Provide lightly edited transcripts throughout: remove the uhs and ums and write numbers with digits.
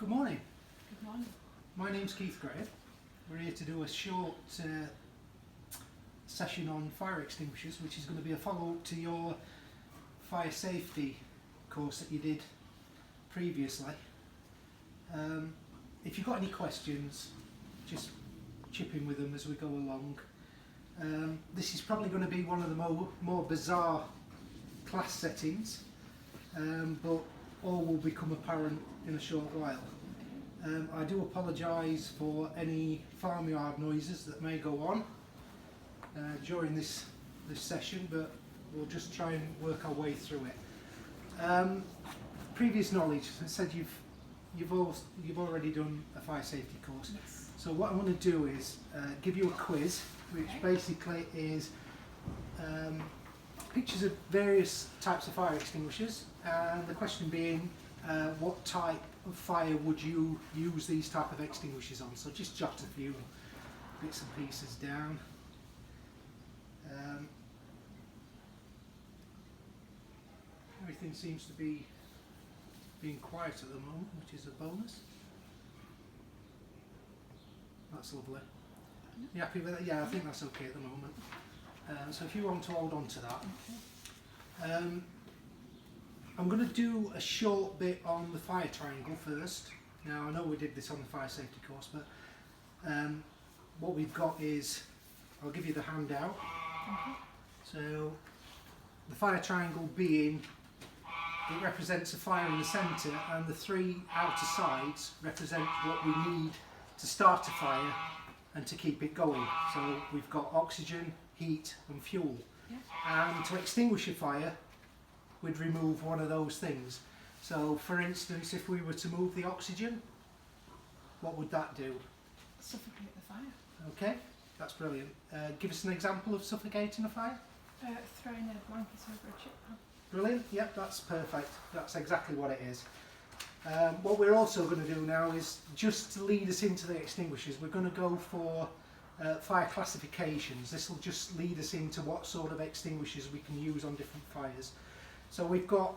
Good morning. Good morning. My name's Keith Gray. We're here to do a short session on fire extinguishers, which is going to be a follow-up to your fire safety course that you did previously. If you've got any questions, just chip in with them as we go along. This is probably going to be one of the more bizarre class settings, but all will become apparent in a short while. I do apologise for any farmyard noises that may go on during this session, but we'll just try and work our way through it. Previous knowledge, I said you've already done a fire safety course. Yes. So what I'm going to do is give you a quiz, which basically is pictures of various types of fire extinguishers, and the question being what type of fire would you use these type of extinguishers on. So just jot a few bits and pieces down. Everything seems to be being quiet at the moment, which is a bonus. That's lovely. You happy with that? Yeah, I think that's okay at the moment. So if you want to hold on to that. Okay. I'm going to do a short bit on the fire triangle first. Now I know we did this on the fire safety course, but what we've got is, I'll give you the handout. Okay. So the fire triangle being, it represents a fire in the centre, and the three outer sides represent what we need to start a fire and to keep it going. So we've got oxygen, heat and fuel. Yeah. And to extinguish a fire, we'd remove one of those things. So for instance, if we were to move the oxygen, what would that do? Suffocate the fire. Okay, that's brilliant. Give us an example of suffocating a fire. Throwing a blanket over a chip pan. Brilliant, yep, that's perfect. That's exactly what it is. What we're also going to do now is, just to lead us into the extinguishers, we're going to go for fire classifications. This will just lead us into what sort of extinguishers we can use on different fires. So we've got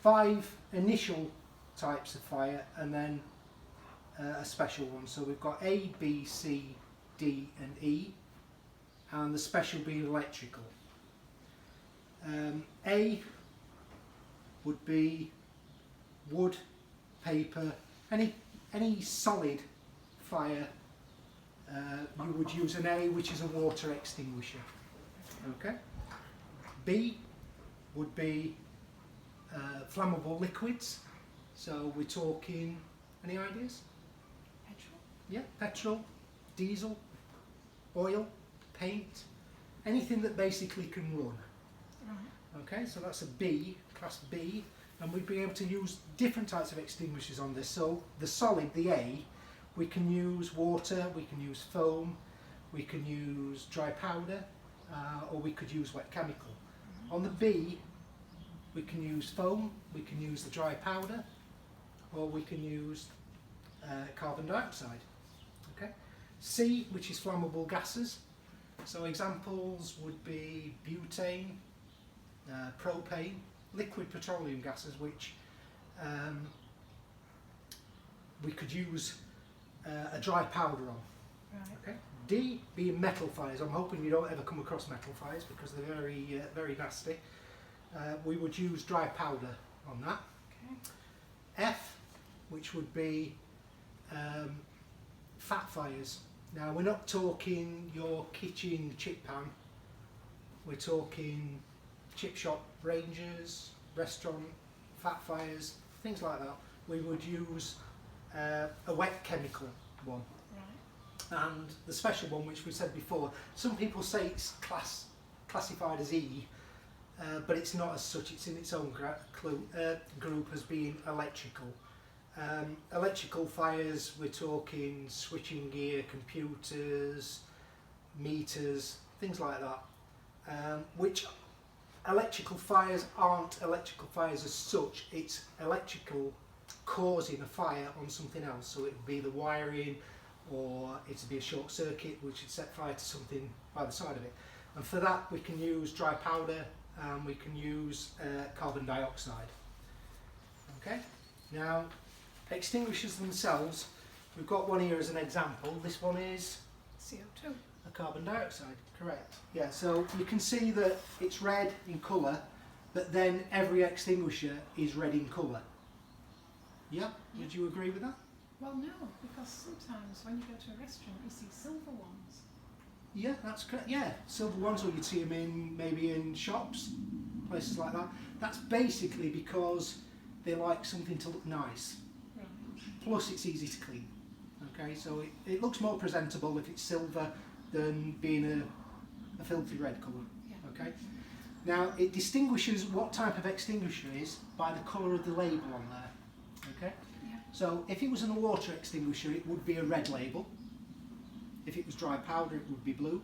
5 initial types of fire and then a special one. So we've got A, B, C, D and E, and the special being electrical. A would be wood, paper, any solid fire. You would use an A, which is a water extinguisher. Okay. B would be flammable liquids. So we're talking, any ideas? Petrol. Yeah, petrol, diesel, oil, paint, anything that basically can run. Right. Okay, so that's a B, class B, and we'd be able to use different types of extinguishers on this. So the solid, the A, we can use water, we can use foam, we can use dry powder, or we could use wet chemical. On the B, we can use foam, we can use the dry powder, or we can use carbon dioxide. Okay. C, which is flammable gases. So examples would be butane, propane, liquid petroleum gases, which we could use a dry powder on. Right. Okay. D being metal fires. I'm hoping you don't ever come across metal fires because they're very nasty. We would use dry powder on that. Okay. F, which would be fat fires. Now we're not talking your kitchen chip pan. We're talking chip shop ranges, restaurant fat fires, things like that. We would use a wet chemical one. Right. And the special one, which we said before, some people say it's classified as E, but it's not as such. It's in its own group as being electrical. Electrical fires, we're talking switching gear, computers, meters, things like that. Which electrical fires aren't electrical fires as such. It's electrical causing a fire on something else. So it would be the wiring, or it would be a short circuit which would set fire to something by the side of it. And for that we can use dry powder, and we can use carbon dioxide. Okay. Now extinguishers themselves, we've got one here as an example. This one is CO2. a carbon dioxide, correct. Yeah, so you can see that it's red in colour, but then every extinguisher is red in colour. Yeah? Would you agree with that? Well, no, because sometimes when you go to a restaurant, you see silver ones. Yeah, that's correct. Yeah, silver ones, or you'd see them in maybe in shops, places like that. That's basically because they like something to look nice. Right. Plus, it's easy to clean. Okay, so it looks more presentable if it's silver than being a filthy red colour. Yeah. Okay. Now, it distinguishes what type of extinguisher it is by the colour of the label on there. Okay. Yeah. So, if it was a water extinguisher, it would be a red label. If it was dry powder, it would be blue.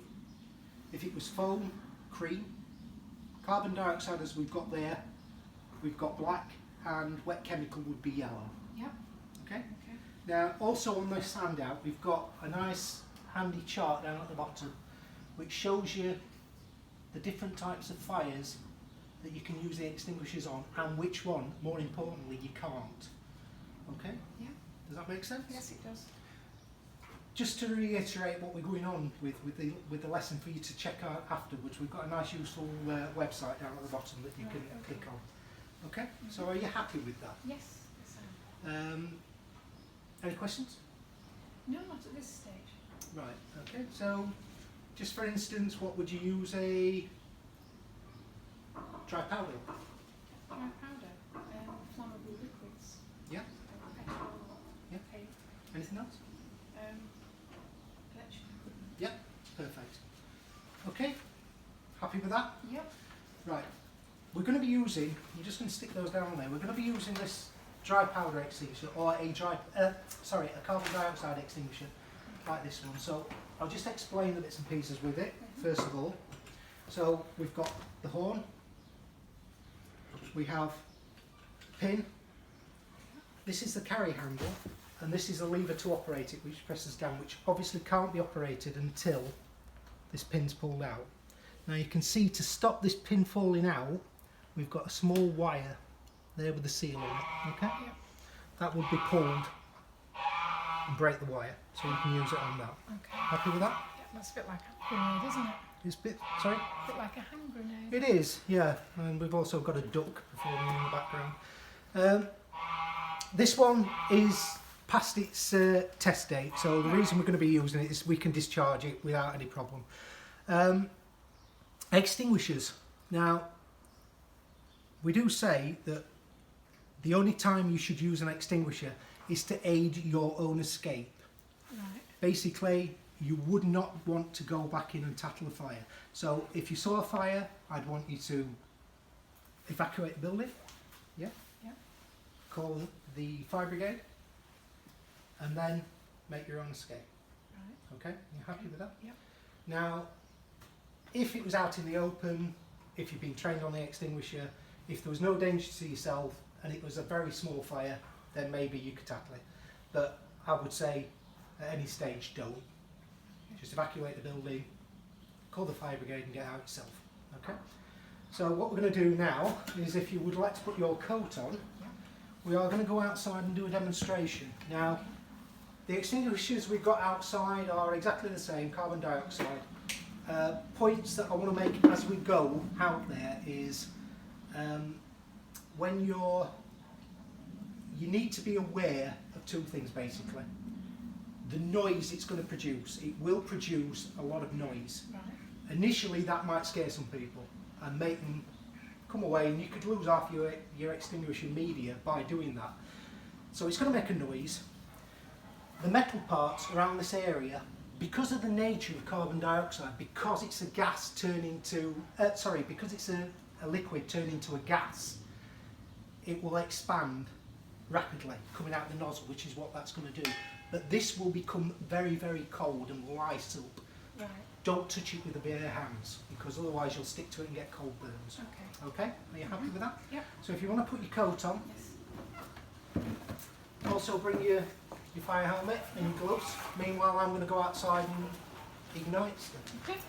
If it was foam, cream. Carbon dioxide, as we've got there, we've got black, and wet chemical would be yellow. Yep. Okay. Okay. Now, also on this handout, we've got a nice handy chart down at the bottom, which shows you the different types of fires that you can use the extinguishers on, and which one, more importantly, you can't. Okay. Yeah. Does that make sense? Yes, it does. Just to reiterate what we're going on with the lesson for you to check out afterwards, we've got a nice useful website down at the bottom that you Right, can okay. click on. Okay, so are you happy with that? Yes. Yes, I am. Any questions? No, not at this stage. Right, okay, so just for instance, what would you use a dry powder? Dry powder, flammable liquids. Yeah. Petrol. Yeah. Paint. Anything else? Electrical equipment. Yeah, perfect. Okay, happy with that? Yep. Right, we're going to be using, you're just going to stick those down there, we're going to be using this dry powder extinguisher, or a carbon dioxide extinguisher, like this one. So I'll just explain the bits and pieces with it, first of all. So we've got the horn, we have pin, this is the carry handle, and this is a lever to operate it, which presses down, which obviously can't be operated until this pin's pulled out. Now you can see, to stop this pin falling out, we've got a small wire there with the seal on it, okay? Yep. That would be pulled and break the wire, so you can use it on that. Okay. Happy with that? Yeah, that's a bit like a grenade, isn't it? It's a bit, sorry? A bit like a hand grenade. It is, yeah, and we've also got a duck performing in the background. This one is past its test date, so the reason we're going to be using it is we can discharge it without any problem. Extinguishers. Now, we do say that the only time you should use an extinguisher is to aid your own escape. Right. Basically, you would not want to go back in and tackle a fire. So if you saw a fire, I'd want you to evacuate the building, yeah? Yeah. Call the fire brigade, and then make your own escape. Right. Okay, you happy with that? Yep. Now, if it was out in the open, if you've been trained on the extinguisher, if there was no danger to yourself and it was a very small fire, then maybe you could tackle it. But I would say at any stage, don't. Just evacuate the building, call the fire brigade and get out yourself. Okay? So what we're going to do now is, if you would like to put your coat on, we are going to go outside and do a demonstration. Now, the extinguishers we've got outside are exactly the same, carbon dioxide. Points that I want to make as we go out there is, when you need to be aware of two things basically. The noise it's going to produce. It will produce a lot of noise. Right. Initially that might scare some people and make them come away, and you could lose half your extinguishing media by doing that. So it's going to make a noise. The metal parts around this area, because of the nature of carbon dioxide, because it's a gas turning to, because it's a liquid turning to a gas, it will expand rapidly coming out the nozzle, which is what that's going to do. But this will become very, very cold and will ice up. Right. Don't touch it with the bare hands, because otherwise you'll stick to it and get cold burns. Okay. Okay? Are you happy with that? Yep. So if you want to put your coat on, Yes. also bring your fire helmet and your gloves. Meanwhile, I'm going to go outside and ignite stuff. Okay.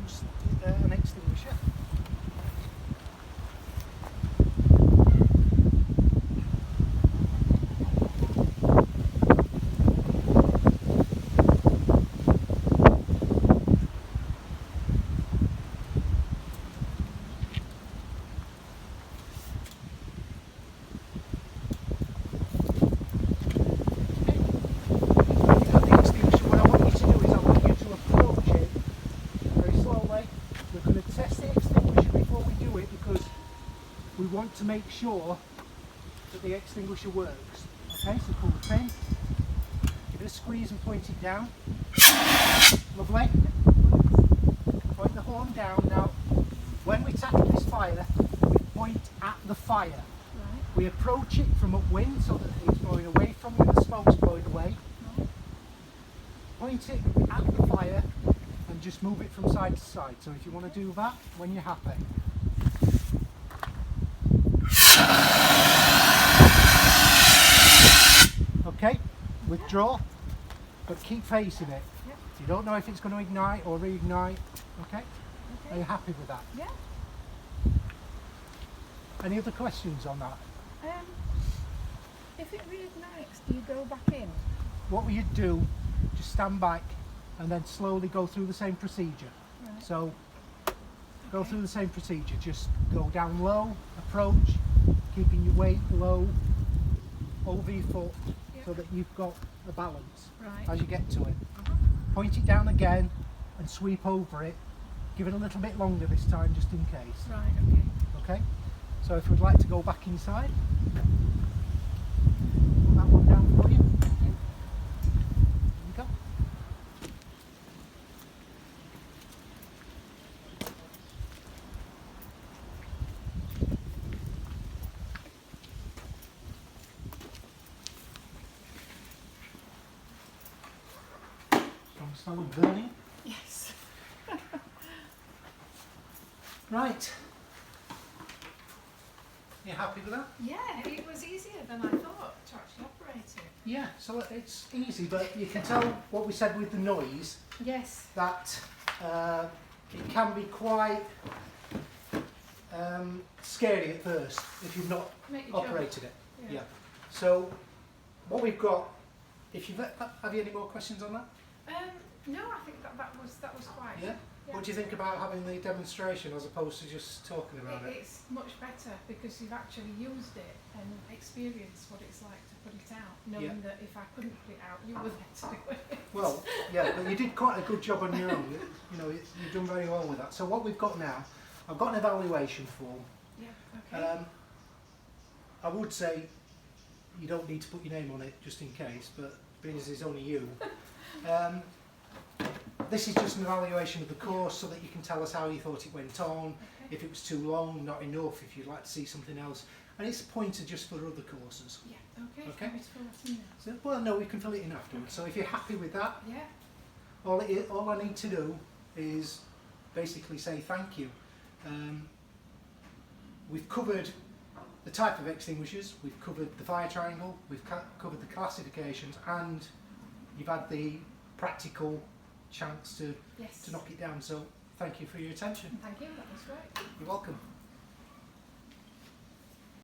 use an extinguisher. We want to make sure that the extinguisher works. Okay, so pull the pin, give it a squeeze and point it down. Lovely. Point the horn down. Now, when we tackle this fire, we point at the fire. Right. We approach it from upwind so that it's going away from you and the smoke's going away. Right. Point it at the fire and just move it from side to side. So if you want to do that when you're happy. Okay, withdraw, but keep facing it. Yep. You don't know if it's going to ignite or reignite. Okay? Are Okay. you happy with that? Yeah. Any other questions on that? If it reignites, do you go back in? What will you do? Just stand back and then slowly go through the same procedure. Right. So, go Okay. through the same procedure. Just go down low, approach, keeping your weight low, over your foot, Yep. so that you've got a balance Right. as you get to it. Uh-huh. Point it down again and sweep over it. Give it a little bit longer this time, just in case. Right, okay. Okay? So if we'd like to go back inside, put that one down for you. There you go. Strong smell of burning. Yes. Right. You happy with that? Yeah, it was easier than I thought to actually operate it. Yeah, so it's easy, but you can tell what we said with the noise, Yes. that it can be quite scary at first if you've not Make you jump. operated it. Yeah. Yeah. So what we've got, if you've have you any more questions on that? No, I think that was quite. Yeah. What do you think about having the demonstration as opposed to just talking about it? It's much better because you've actually used it and experienced what it's like to put it out, knowing that if I couldn't put it out, you were there to do it. Well, yeah, but you did quite a good job on your own. You know, you've done very well with that. So what we've got now, I've got an evaluation form. Yeah, okay. I would say you don't need to put your name on it just in case, but being as it's only you, this is just an evaluation of the course so that you can tell us how you thought it went on, Okay. if it was too long, not enough, if you'd like to see something else. And it's a pointer just for other courses. Yeah, okay. Okay. Can we fill that in now? So, well, no, we can fill it in afterwards. So if you're happy with that, Yeah. all I need to do is basically say thank you. We've covered the type of extinguishers, we've covered the fire triangle, we've covered the classifications, and you've had the practical chance to Yes. knock it down. So thank you for your attention. Thank you. That was great. You're welcome.